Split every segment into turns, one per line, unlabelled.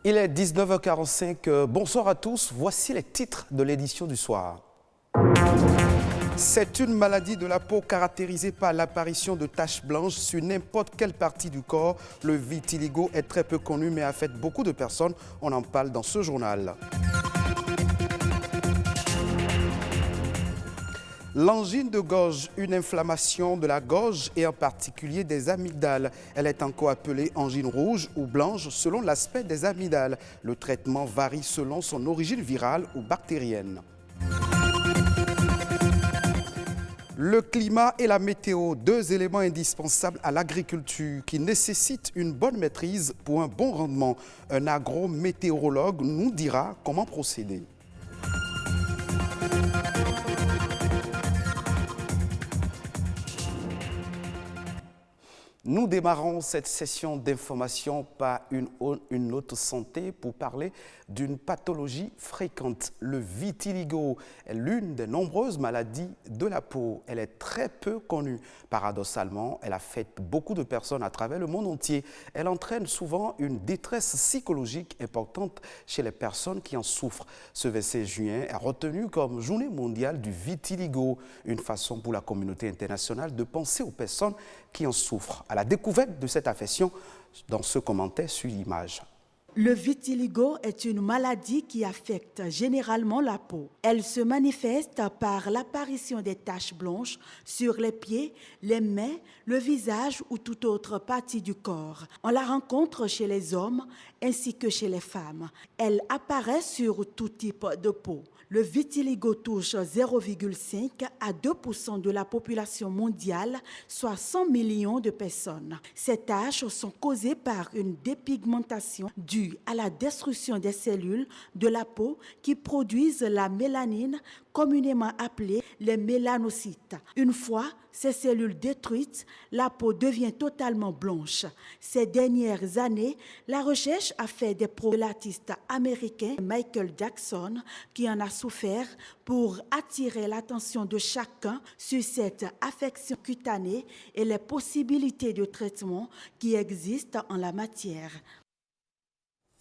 Il est 19h45. Bonsoir à tous. Voici les titres de l'édition du soir. C'est une maladie de la peau caractérisée par l'apparition de taches blanches sur n'importe quelle partie du corps. Le vitiligo est très peu connu mais affecte beaucoup de personnes. On en parle dans ce journal. L'angine de gorge, une inflammation de la gorge et en particulier des amygdales. Elle est encore appelée angine rouge ou blanche selon l'aspect des amygdales. Le traitement varie selon son origine virale ou bactérienne. Le climat et la météo, deux éléments indispensables à l'agriculture qui nécessitent une bonne maîtrise pour un bon rendement. Un agrométéorologue nous dira comment procéder. Nous démarrons cette session d'information par une note santé pour parler d'une pathologie fréquente. Le vitiligo est l'une des nombreuses maladies de la peau. Elle est très peu connue. Paradoxalement, elle affecte beaucoup de personnes à travers le monde entier. Elle entraîne souvent une détresse psychologique importante chez les personnes qui en souffrent. Ce 26 juin est retenu comme Journée mondiale du vitiligo, une façon pour la communauté internationale de penser aux personnes qui en souffrent. À la découverte de cette affection dans ce commentaire sur l'image.
Le vitiligo est une maladie qui affecte généralement la peau. Elle se manifeste par l'apparition des taches blanches sur les pieds, les mains, le visage ou toute autre partie du corps. On la rencontre chez les hommes ainsi que chez les femmes. Elle apparaît sur tout type de peau. Le vitiligo touche 0,5 à 2% de la population mondiale, soit 100 millions de personnes. Ces taches sont causées par une dépigmentation due à la destruction des cellules de la peau qui produisent la mélanine, communément appelée les mélanocytes. Une fois ces cellules détruites, la peau devient totalement blanche. Ces dernières années, la recherche a fait des l'artiste américain Michael Jackson qui en a souffert pour attirer l'attention de chacun sur cette affection cutanée et les possibilités de traitement qui existent en la matière.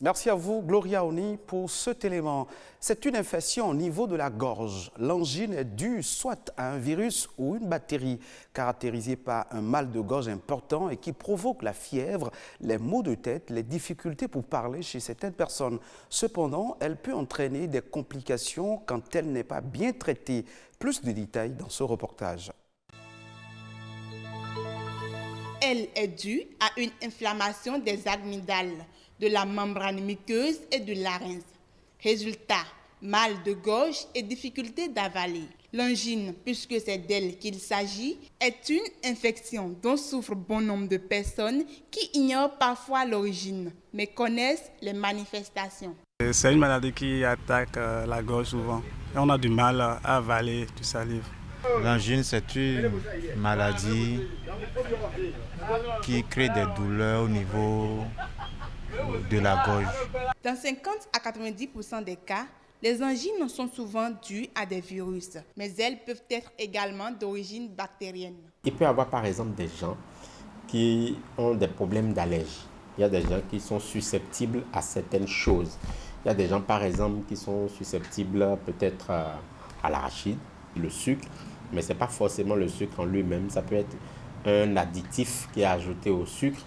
Merci à vous, Gloria Oni, pour cet élément. C'est une infection au niveau de la gorge. L'angine est due soit à un virus ou une bactérie, caractérisée par un mal de gorge important et qui provoque la fièvre, les maux de tête, les difficultés pour parler chez certaines personnes. Cependant, elle peut entraîner des complications quand elle n'est pas bien traitée. Plus de détails dans ce reportage.
Elle est due à une inflammation des amygdales, de la membrane muqueuse et du larynx. Résultat, mal de gorge et difficulté d'avaler. L'angine, puisque c'est d'elle qu'il s'agit, est une infection dont souffrent bon nombre de personnes qui ignorent parfois l'origine, mais connaissent les manifestations.
C'est une maladie qui attaque la gorge souvent. Et on a du mal à avaler du salive.
L'angine, c'est une maladie qui crée des douleurs au niveau de la gorge.
Dans 50 à 90% des cas, les angines sont souvent dues à des virus, mais elles peuvent être également d'origine bactérienne.
Il peut y avoir par exemple des gens qui ont des problèmes d'allergie. Il y a des gens qui sont susceptibles à certaines choses. Il y a des gens par exemple qui sont susceptibles peut-être à l'arachide, le sucre, mais ce n'est pas forcément le sucre en lui-même. Ça peut être un additif qui est ajouté au sucre,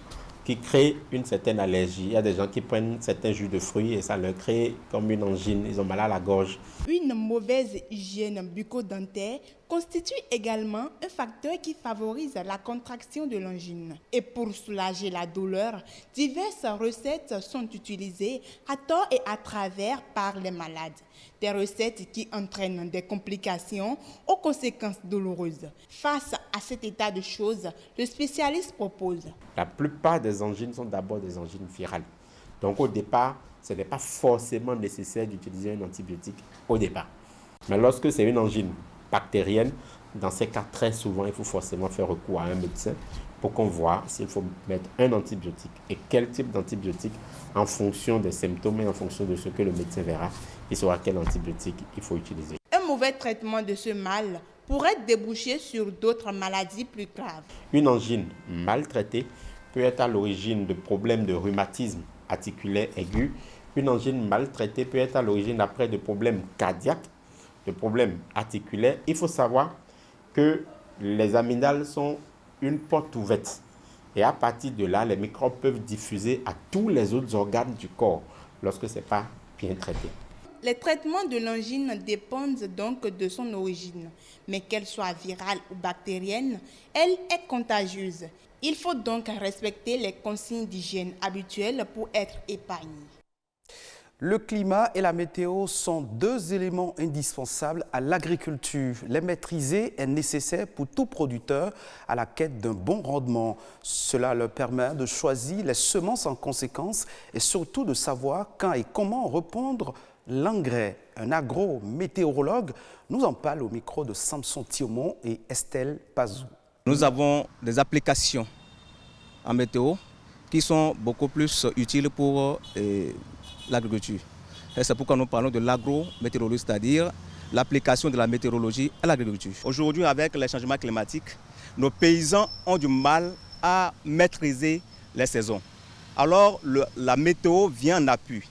qui crée une certaine allergie. Il y a des gens qui prennent certains jus de fruits et ça leur crée comme une angine, ils ont mal à la gorge.
Une mauvaise hygiène bucco-dentaire constitue également un facteur qui favorise la contraction de l'angine. Et pour soulager la douleur, diverses recettes sont utilisées à tort et à travers par les malades. Des recettes qui entraînent des complications aux conséquences douloureuses. Face à cet état de choses, le spécialiste propose.
La plupart des angines sont d'abord des angines virales. Donc au départ, ce n'est pas forcément nécessaire d'utiliser un antibiotique au départ. Mais lorsque c'est une angine bactérienne, dans ces cas, très souvent, il faut forcément faire recours à un médecin pour qu'on voit s'il faut mettre un antibiotique et quel type d'antibiotique en fonction des symptômes et en fonction de ce que le médecin verra, il saura quel antibiotique il faut utiliser.
Un mauvais traitement de ce mal pourrait déboucher sur d'autres maladies plus graves.
Une angine mal traitée peut être à l'origine de problèmes de rhumatisme articulaire aigu, Une angine mal traitée peut être à l'origine après de problèmes cardiaques, de problèmes articulaires. Il faut savoir que les amygdales sont une porte ouverte. Et à partir de là, les microbes peuvent diffuser à tous les autres organes du corps lorsque ce n'est pas bien traité.
Les traitements de l'angine dépendent donc de son origine, mais qu'elle soit virale ou bactérienne, elle est contagieuse. Il faut donc respecter les consignes d'hygiène habituelles pour être épargné.
Le climat et la météo sont deux éléments indispensables à l'agriculture. Les maîtriser est nécessaire pour tout producteur à la quête d'un bon rendement. Cela leur permet de choisir les semences en conséquence et surtout de savoir quand et comment répondre l'engrais. Un agrométéorologue nous en parle au micro de Samson Thiaumont et Estelle Pazou.
Nous avons des applications en météo qui sont beaucoup plus utiles pour l'agriculture. C'est pourquoi nous parlons de l'agrométéorologie, c'est-à-dire l'application de la météorologie à l'agriculture. Aujourd'hui, avec les changements climatiques, nos paysans ont du mal à maîtriser les saisons. Alors, la météo vient en appui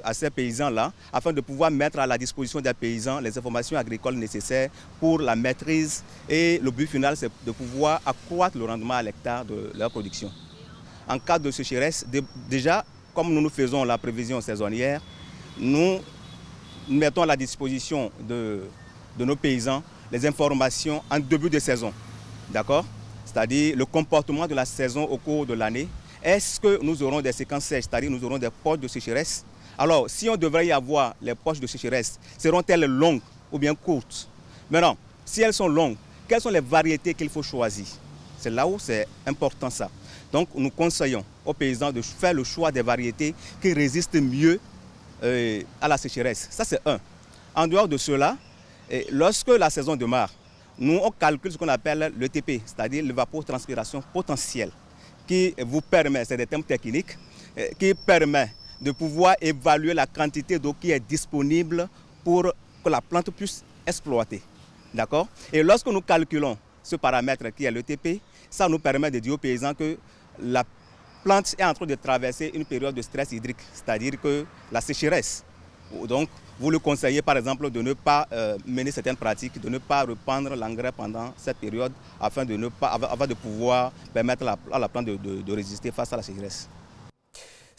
à ces paysans-là, afin de pouvoir mettre à la disposition des paysans les informations agricoles nécessaires pour la maîtrise. Et le but final, c'est de pouvoir accroître le rendement à l'hectare de leur production. En cas de sécheresse, déjà, comme nous faisons la prévision saisonnière, nous mettons à la disposition de nos paysans les informations en début de saison. D'accord? C'est-à-dire le comportement de la saison au cours de l'année. Est-ce que nous aurons des séquences sèches, c'est-à-dire nous aurons des poches de sécheresse? Alors, si on devrait y avoir les poches de sécheresse, seront-elles longues ou bien courtes? Maintenant, si elles sont longues, quelles sont les variétés qu'il faut choisir? C'est là où c'est important ça. Donc, nous conseillons aux paysans de faire le choix des variétés qui résistent mieux à la sécheresse. Ça, c'est un. En dehors de cela, lorsque la saison démarre, nous, on calcule ce qu'on appelle l'ETP, c'est-à-dire l'évapotranspiration potentielle, qui vous permet, c'est des termes techniques, qui permet de pouvoir évaluer la quantité d'eau qui est disponible pour que la plante puisse exploiter. D'accord? Et lorsque nous calculons ce paramètre qui est l'ETP, ça nous permet de dire aux paysans que la plante est en train de traverser une période de stress hydrique, c'est-à-dire que la sécheresse. Donc, vous le conseillez par exemple de ne pas mener certaines pratiques, de ne pas reprendre l'engrais pendant cette période afin de pouvoir permettre à la plante de résister face à la sécheresse.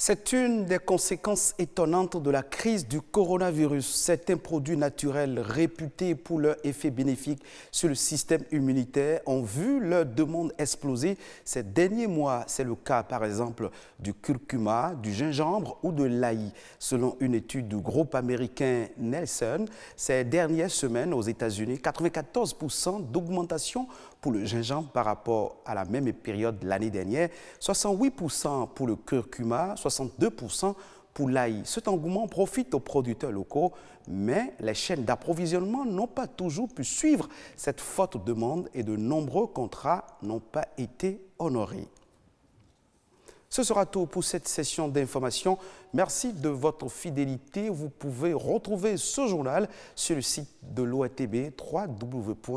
C'est une des conséquences étonnantes de la crise du coronavirus. Certains produits naturels réputés pour leur effet bénéfique sur le système immunitaire ont vu leur demande exploser ces derniers mois. C'est le cas par exemple du curcuma, du gingembre ou de l'ail. Selon une étude du groupe américain Nielsen, ces dernières semaines aux États-Unis, 94% d'augmentation pour le gingembre par rapport à la même période l'année dernière, 68% pour le curcuma, 62% pour l'ail. Cet engouement profite aux producteurs locaux, mais les chaînes d'approvisionnement n'ont pas toujours pu suivre cette forte demande et de nombreux contrats n'ont pas été honorés. Ce sera tout pour cette session d'information. Merci de votre fidélité. Vous pouvez retrouver ce journal sur le site de l'ORTB, www.ortb.bg.